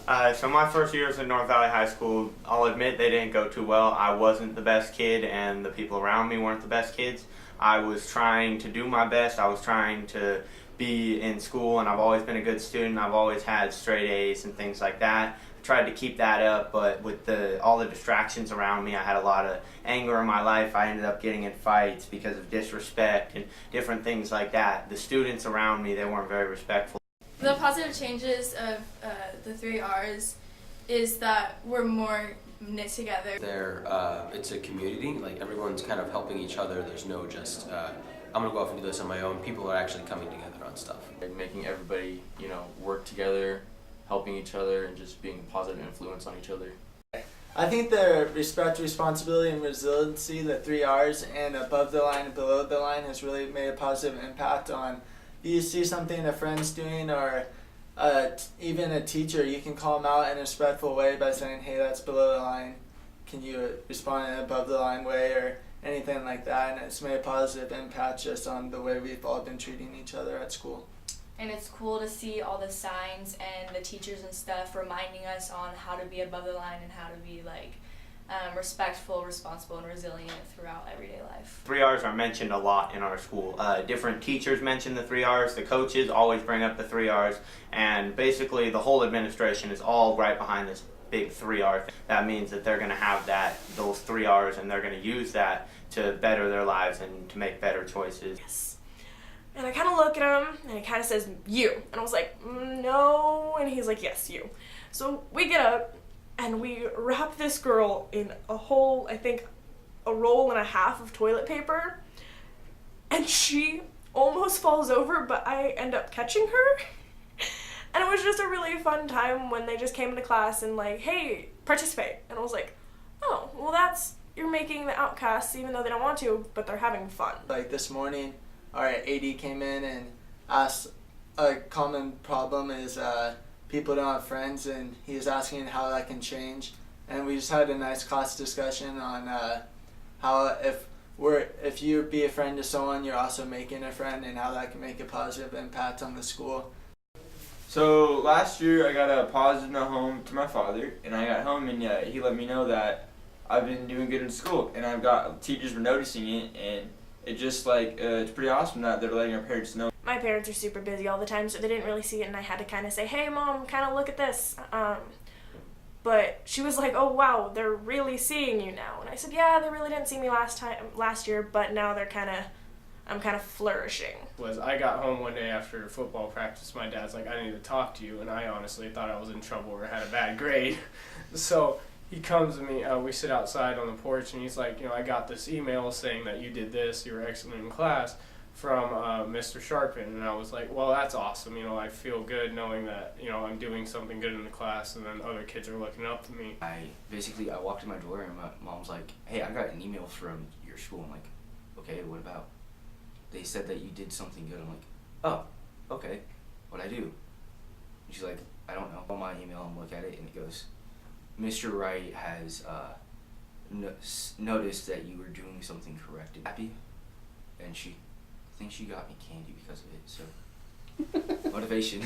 So my first years at North Valley High School, I'll admit they didn't go too well. I wasn't the best kid and the people around me weren't the best kids. I was trying to do my best. I was trying to be in school and I've always been a good student. I've always had straight A's and things like that. I tried to keep that up, but with all the distractions around me, I had a lot of anger in my life. I ended up getting in fights because of disrespect and different things like that. The students around me, they weren't very respectful. The positive changes of the 3Rs is that we're more knit together. It's a community, like everyone's kind of helping each other. There's no just, I'm gonna go off and do this on my own. People are actually coming together on stuff. Making everybody, work together, helping each other, and just being a positive influence on each other. I think the respect, responsibility, and resiliency, the 3Rs, and above the line and below the line has really made a positive impact on you see something a friend's doing or even a teacher, you can call them out in a respectful way by saying, hey, that's below the line. Can you respond in an above the line way or anything like that? And it's made a positive impact just on the way we've all been treating each other at school. And it's cool to see all the signs and the teachers and stuff reminding us on how to be above the line and how to be respectful, responsible, and resilient throughout everyday life. 3Rs are mentioned a lot in our school. Different teachers mention the 3Rs, the coaches always bring up the 3Rs, and basically the whole administration is all right behind this big 3R thing. That means that they're going to have those 3Rs, and they're going to use that to better their lives and to make better choices. Yes. And I kind of look at him, and he kind of says, you. And I was like, no. And he's like, yes, you. So we get up, and we wrap this girl in a whole, I think, a roll and a half of toilet paper. And she almost falls over, but I end up catching her. And it was just a really fun time when they just came into class and like, hey, participate. And I was like, oh, well you're making the outcasts even though they don't want to, but they're having fun. Like this morning, our AD came in and asked, a common problem is people don't have friends, and he was asking how that can change. And we just had a nice class discussion on how if you be a friend to someone, you're also making a friend, and how that can make a positive impact on the school. So last year I got a positive note home to my father, and I got home and he let me know that I've been doing good in school, and teachers were noticing it, and it just it's pretty awesome that they're letting our parents know. My parents are super busy all the time, so they didn't really see it, and I had to kind of say, hey mom, kind of look at this. But she was like, oh wow, they're really seeing you now. And I said, yeah, they really didn't see me last year, but now I'm kind of flourishing. I got home one day after football practice, my dad's like, I need to talk to you, and I honestly thought I was in trouble or had a bad grade. So he comes to me, we sit outside on the porch, and he's like, I got this email saying that you did this, you were excellent in class, from Mr. Sharpen. And I was like, well, that's awesome. I feel good knowing that, I'm doing something good in the class, and then other kids are looking up to me. I walked in my door, and my mom's like, hey, I got an email from your school. I'm like, okay, what about? They said that you did something good. I'm like, oh, okay, what'd I do? And she's like, I don't know. On my email, and look at it, and it goes, Mr. Wright has noticed that you were doing something correct. Happy? And I think she got me candy because of it, so motivation.